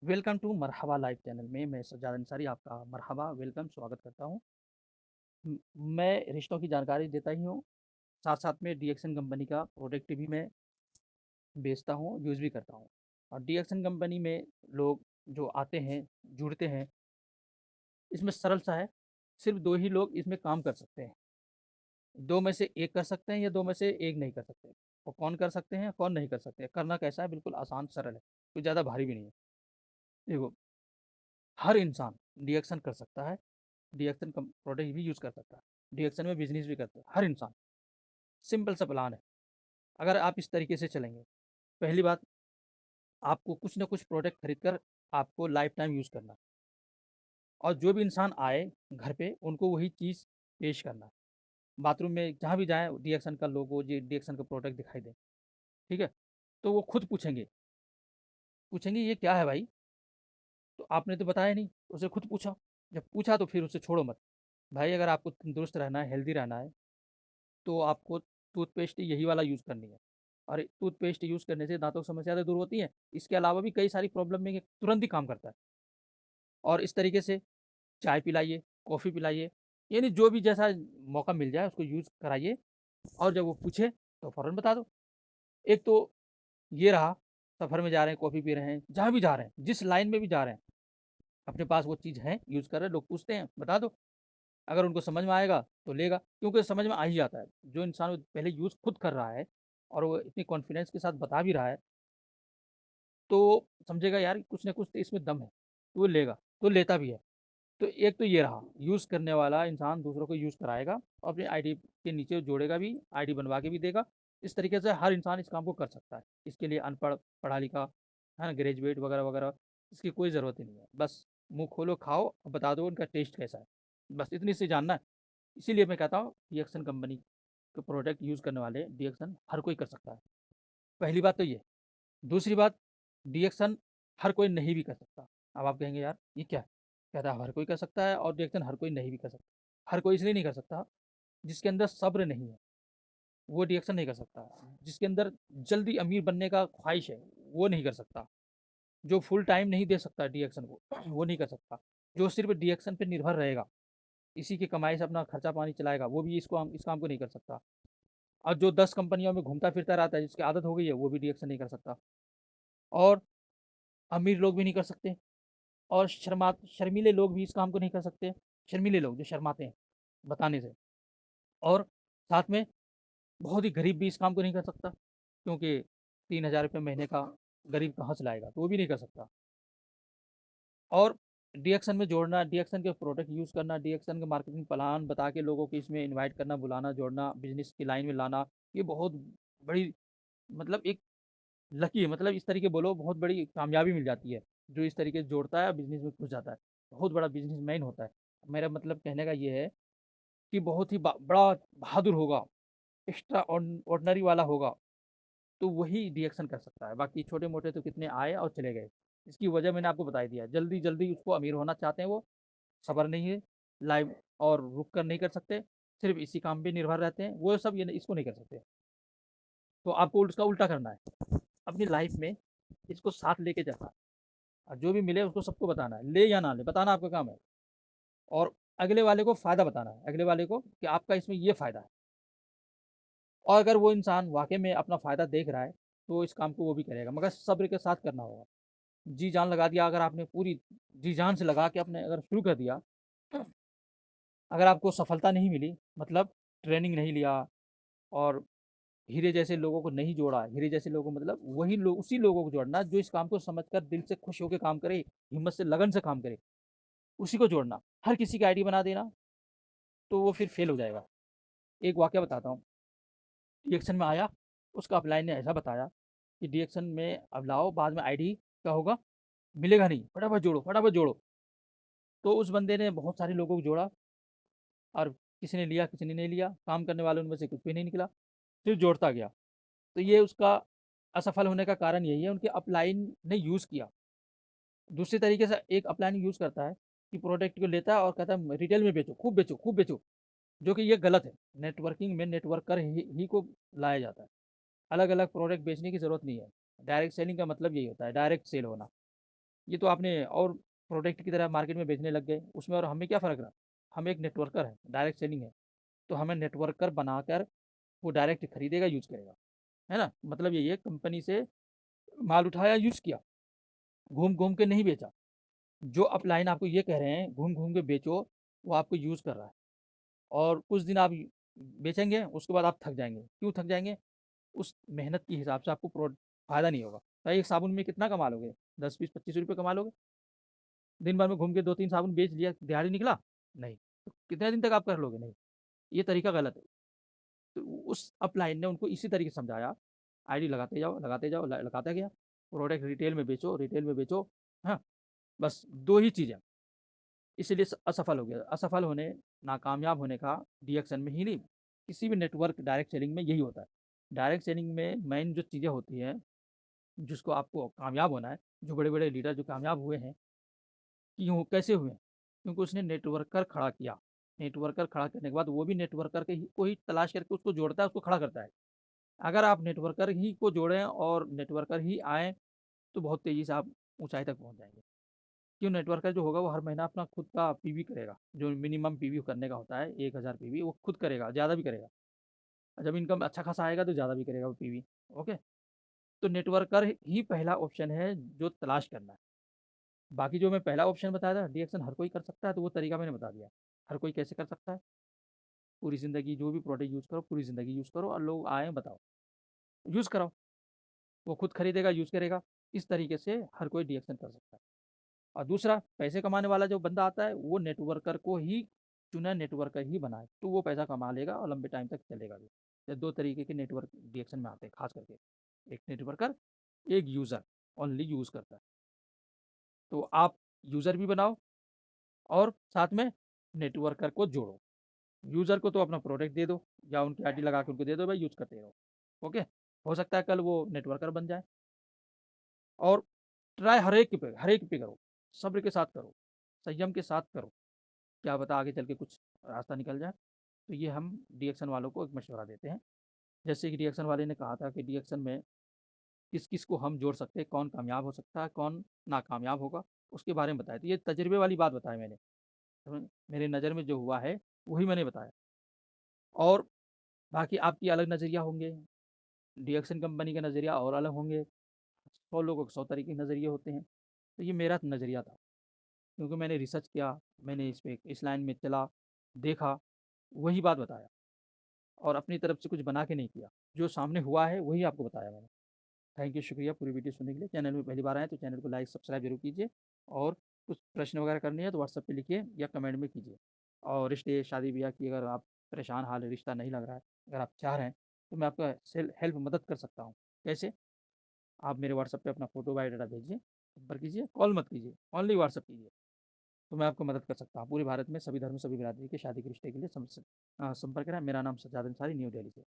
Welcome to Marhaba live channel में मैं सज्जाद अंसारी आपका मरहबा वेलकम स्वागत करता हूँ। म मैं रिश्तों की जानकारी देता ही हूँ, साथ-साथ में डीएक्सन कंपनी का प्रोडक्ट भी मैं बेचता हूँ, यूज़ भी करता हूँ। और डीएक्सन कंपनी में लोग जो आते हैं, जुड़ते हैं, इसमें सरल सा है, सिर्फ़ 2 ही लोग इसमें काम कर सकते हैं। 2 में से 1 कर सकते हैं या 2 में से 1 नहीं कर सकते। और कौन कर सकते हैं, कौन नहीं कर सकते। करना कैसा है, बिल्कुल आसान सरल है, कोई ज़्यादा भारी भी नहीं है। देखो, हर इंसान डीएक्सन कर सकता है। डीएक्सन कम प्रोडक्ट भी यूज़ कर सकता है। डीएक्सन में बिज़नेस भी करता है, हर इंसान। सिंपल सा प्लान है। अगर आप इस तरीके से चलेंगे, पहली बात आपको कुछ ना कुछ प्रोडक्ट खरीद कर आपको लाइफ़ टाइम यूज़ करना है और जो भी इंसान आए घर पे उनको वही चीज़ पेश करना है। बाथरूम में जहाँ भी जाएँ डीएक्सन का लोगो, जी डीएक्सन का प्रोडक्ट दिखाई दे, ठीक है? तो वो खुद पूछेंगे, पूछेंगे ये क्या है भाई? तो आपने तो बताया नहीं, उसे खुद पूछा। जब पूछा तो फिर उसे छोड़ो मत। भाई अगर आपको तंदुरुस्त रहना है, हेल्दी रहना है तो आपको टूथपेस्ट यही वाला यूज़ करनी है। और टूथपेस्ट यूज़ करने से दाँतों की समस्या तो दूर होती है, इसके अलावा भी कई सारी प्रॉब्लम में ये तुरंत ही काम करता है। और इस तरीके से चाय पिलाइए, कॉफ़ी पिलाइए, यानी जो भी जैसा मौका मिल जाए उसको यूज़ कराइए और जब वो पूछे तो फ़ौरन बता दो। एक तो ये रहा, सफ़र में जा रहे हैं, कॉफ़ी पी रहे हैं, जहाँ भी जा रहे हैं, जिस लाइन में भी जा रहे हैं, अपने पास वो चीज़ है, यूज़ कर रहे हैं, लोग पूछते हैं, बता दो। अगर उनको समझ में आएगा तो लेगा, क्योंकि समझ में आ ही जाता है। जो इंसान वो पहले यूज़ खुद कर रहा है और वो इतनी कॉन्फिडेंस के साथ बता भी रहा है, तो समझेगा यार कुछ न कुछ तो इसमें दम है, तो वो लेगा, तो लेता भी है। तो एक तो ये रहा, यूज़ करने वाला इंसान दूसरों को यूज़ कराएगा और अपनी आईडी के नीचे जोड़ेगा भी, आईडी बनवा के भी देगा। इस तरीके से हर इंसान इस काम को कर सकता है। इसके लिए अनपढ़, पढ़ा-लिखा, है ना, ग्रेजुएट वगैरह-वगैरह इसकी कोई ज़रूरत ही नहीं है। बस मुँह खोलो, खाओ और बता दो उनका टेस्ट कैसा है। बस इतनी सी जानना है। इसीलिए मैं कहता हूँ डीएक्सन कंपनी के प्रोडक्ट यूज़ करने वाले डीएक्सन हर कोई कर सकता है। पहली बात तो ये। दूसरी बात डीएक्सन हर कोई नहीं भी कर सकता। अब आप कहेंगे यार ये क्या है? कहता है हर कोई कर सकता है और डीएक्सन हर कोई नहीं भी कर सकता। हर कोई इसलिए नहीं कर सकता जिसके अंदर सब्र नहीं है, वो डीएक्सन नहीं कर सकता। जिसके अंदर जल्दी अमीर बनने का ख्वाहिश है, वो नहीं कर सकता। जो फुल टाइम नहीं दे सकता डीएक्सन को, वो नहीं कर सकता। जो सिर्फ़ डीएक्सन पे निर्भर रहेगा, इसी की कमाई से अपना खर्चा पानी चलाएगा, वो भी इस काम को नहीं कर सकता। और जो 10 कंपनियों में घूमता-फिरता रहता है, जिसकी आदत हो गई है, वो भी डीएक्सन नहीं कर सकता। और अमीर लोग भी नहीं कर सकते और शर्मीले लोग भी इस काम को नहीं कर सकते। शर्मीले लोग जो शर्माते हैं बताने से। और साथ में बहुत ही गरीब भी इस काम को नहीं कर सकता, क्योंकि 3000 रुपए महीने का गरीब कहाँ से लाएगा? तो वो भी नहीं कर सकता। और डीएक्सन में जोड़ना, डीएक्सन के प्रोडक्ट यूज़ करना, डीएक्सन का मार्केटिंग प्लान बता के लोगों को इसमें इनवाइट करना, बुलाना, जोड़ना, बिज़नेस की लाइन में लाना, ये बहुत बड़ी मतलब एक लकी है, मतलब इस तरीके बोलो बहुत बड़ी कामयाबी मिल जाती है, जो इस तरीके से जोड़ता है और बिज़नेस में घुस जाता है। बहुत बड़ा बिज़नेसमैन होता है। मेरा मतलब कहने का ये है कि बहुत ही बड़ा बहादुर होगा, एक्स्ट्रा ऑर्डिनरी वाला होगा, तो वही रिएक्शन कर सकता है। बाकी छोटे-मोटे तो कितने आए और चले गए। इसकी वजह मैंने आपको बता ही दिया। जल्दी-जल्दी उसको अमीर होना चाहते हैं वो, सब्र नहीं है, लाइव और रुक कर नहीं कर सकते, सिर्फ़ इसी काम पे निर्भर रहते हैं, वो सब ये इसको नहीं कर सकते। तो आपको उसका उल्टा करना है। अपनी लाइफ़ में इसको साथ लेके चलना है और जो भी मिले उसको सबको बताना है, ले या ना ले, बताना आपका काम है। और अगले वाले को फ़ायदा बताना है, अगले वाले को कि आपका इसमें ये फ़ायदा है। और अगर वो इंसान वाक़ई में अपना फ़ायदा देख रहा है, तो इस काम को वो भी करेगा, मगर सब्र के साथ करना होगा। जी जान लगा दिया, अगर आपने पूरी जी जान से लगा के आपने अगर शुरू कर दिया, अगर आपको सफलता नहीं मिली, मतलब ट्रेनिंग नहीं लिया और हीरे जैसे लोगों को नहीं जोड़ा, हीरे जैसे लोगों को मतलब वही लोग, उसी लोगों को जोड़ना जो इस काम को समझकर दिल से खुश होके काम करे, हिम्मत से, लगन से काम करे, उसी को जोड़ना। हर किसी की आईडी बना देना, तो वो फिर फेल हो जाएगा। एक वाकया बताता हूँ, रिएक्शन में आया, उसका अपलाइन ने ऐसा बताया कि रिएक्शन में अब लाओ, बाद में आईडी क्या होगा, मिलेगा नहीं, फटाफट जोड़ो, फटाफट जोड़ो। तो उस बंदे ने बहुत सारे लोगों को जोड़ा और किसी ने लिया, किसी ने नहीं लिया, काम करने वालों में से कुछ भी नहीं निकला, सिर्फ़ जोड़ता गया। तो ये उसका असफल होने का कारण यही है, उनके अपलाइन ने यूज़ किया। दूसरे तरीके से एक अपलाइन यूज़ करता है कि प्रोडक्ट को लेता है और कहता है रिटेल में बेचो, खूब बेचो, खूब बेचो, जो कि ये गलत है। नेटवर्किंग में नेटवर्कर ही को लाया जाता है। अलग-अलग प्रोडक्ट बेचने की ज़रूरत नहीं है। डायरेक्ट सेलिंग का मतलब यही होता है, डायरेक्ट सेल होना। ये तो आपने और प्रोडक्ट की तरह मार्केट में बेचने लग गए, उसमें और हमें क्या फ़र्क रहा? हम एक नेटवर्कर हैं, डायरेक्ट सेलिंग है, तो हमें नेटवर्कर बनाकर वो डायरेक्ट खरीदेगा, यूज़ करेगा, है ना? मतलब यही है, कंपनी से माल उठाया, यूज़ किया, घूम-घूम के नहीं बेचा। जो अपलाइन आपको ये कह रहे हैं, घूम-घूम के बेचो, वो आपको यूज़ कर रहा है और कुछ दिन आप बेचेंगे, उसके बाद आप थक जाएँगे। क्यों थक जाएँगे? उस मेहनत के हिसाब से आपको फ़ायदा नहीं होगा। तो एक साबुन में कितना कमा लोगे? 10, 20, ₹25 कमा लोगे। दिन भर में घूम के 2-3 साबुन बेच लिया, दिहाड़ी निकला? नहीं। तो कितने दिन तक आप कर लोगे? नहीं। ये तरीका गलत है। तो उस अपलाइन ने उनको इसी तरीके से समझाया, आईडी लगाते जाओ, लगाता गया। प्रोडक्ट रिटेल में बेचो, हाँ, बस 2 ही चीज़ें। इसीलिए असफल हो गया। असफल होने, नाकामयाब होने का डीएक्शन में ही नहीं, किसी भी नेटवर्क डायरेक्ट सेलिंग में यही होता है। डायरेक्ट सेलिंग में मेन जो चीज़ें होती हैं, जिसको आपको कामयाब होना है, जो बड़े-बड़े लीडर जो कामयाब हुए हैं, क्यों कैसे हुए? क्योंकि उसने नेटवर्कर खड़ा किया। नेटवर्कर खड़ा करने के बाद वो भी नेटवर्कर के ही को ही तलाश करके उसको जोड़ता है, उसको खड़ा करता है। अगर आप नेटवर्कर ही को जोड़ें और नेटवर्कर ही आएँ, तो बहुत तेज़ी से आप ऊँचाई तक पहुँच जाएँगे। क्यों? नेटवर्कर जो होगा वो हर महीना अपना खुद का पीवी करेगा, जो मिनिमम पीवी करने का होता है 1000 पीवी वो खुद करेगा, ज़्यादा भी करेगा। जब इनकम अच्छा खासा आएगा तो ज़्यादा भी करेगा वो पीवी, ओके? तो नेटवर्कर ही पहला ऑप्शन है जो तलाश करना है। बाकी जो मैं पहला ऑप्शन बताया था डीएक्शन हर कोई कर सकता है, तो वो तरीका मैंने बता दिया। हर कोई कैसे कर सकता है? पूरी ज़िंदगी जो भी प्रोडक्ट यूज़ करो, पूरी ज़िंदगी यूज़ करो और लोग आएँ बताओ, यूज़ कराओ। वो खुद खरीदेगा, यूज़ करेगा। इस तरीके से हर कोई डीएक्शन कर सकता है। और दूसरा, पैसे कमाने वाला जो बंदा आता है, वो नेटवर्कर को ही चुना, नेटवर्कर ही बनाए, तो वो पैसा कमा लेगा और लंबे टाइम तक चलेगा भी। ये 2 तरीके के नेटवर्क रिएक्शन में आते हैं, खास करके। एक नेटवर्कर, एक यूज़र, ओनली यूज़ करता है। तो आप यूज़र भी बनाओ और साथ में नेटवर्कर को जोड़ो। यूज़र को तो अपना प्रोडक्ट दे दो या उनकी आईडी लगा के उनको दे दो, भाई यूज़ करते रहो। ओके? हो सकता है कल वो नेटवर्कर बन जाए। और ट्राई हर एक पे करो, सब्र के साथ करो, संयम के साथ करो। क्या पता आगे चल के कुछ रास्ता निकल जाए। तो ये हम डीएक्शन वालों को एक मशवरा देते हैं। जैसे कि डीएक्शन वाले ने कहा था कि डीएक्शन में किस-किस को हम जोड़ सकते हैं, कौन कामयाब हो सकता है, कौन नाकामयाब होगा, उसके बारे में बताया। तो ये तजुर्बे वाली बात बताई मैंने। तो मेरे नज़र में जो हुआ है, वही मैंने बताया। और बाकी आपकी अलग नज़रिया होंगे, डीएक्शन कंपनी का नज़रिया और अलग होंगे। 100 लोगों के 100 तरीके के नज़रिए होते हैं। तो ये मेरा नज़रिया था, क्योंकि मैंने रिसर्च किया, मैंने इस लाइन में चला, देखा, वही बात बताया और अपनी तरफ से कुछ बना के नहीं किया। जो सामने हुआ है, वही आपको बताया मैंने। थैंक यू, शुक्रिया पूरी वीडियो सुनने के लिए। चैनल में पहली बार आएँ तो चैनल को लाइक, सब्सक्राइब ज़रूर कीजिए और कुछ प्रश्न वगैरह करने हैं तो व्हाट्सएप पे लिखिए या कमेंट में कीजिए। और रिश्ते, शादी-ब्याह की अगर आप परेशान हाल है, रिश्ता नहीं लग रहा है, अगर आप चाह रहे हैं, तो मैं आपका हेल्प मदद कर सकता हूँ। कैसे? आप मेरे व्हाट्सएप पे अपना फ़ोटो, बायोडाटा भेजिए, संपर्क कीजिए, कॉल मत कीजिए, ओनली व्हाट्सएप कीजिए। तो मैं आपको मदद कर सकता हूँ। पूरे भारत में सभी धर्म, सभी बिरादरी के शादी के रिश्ते के लिए संपर्क करें। मेरा नाम सज्जाद अंसारी, न्यू दिल्ली से।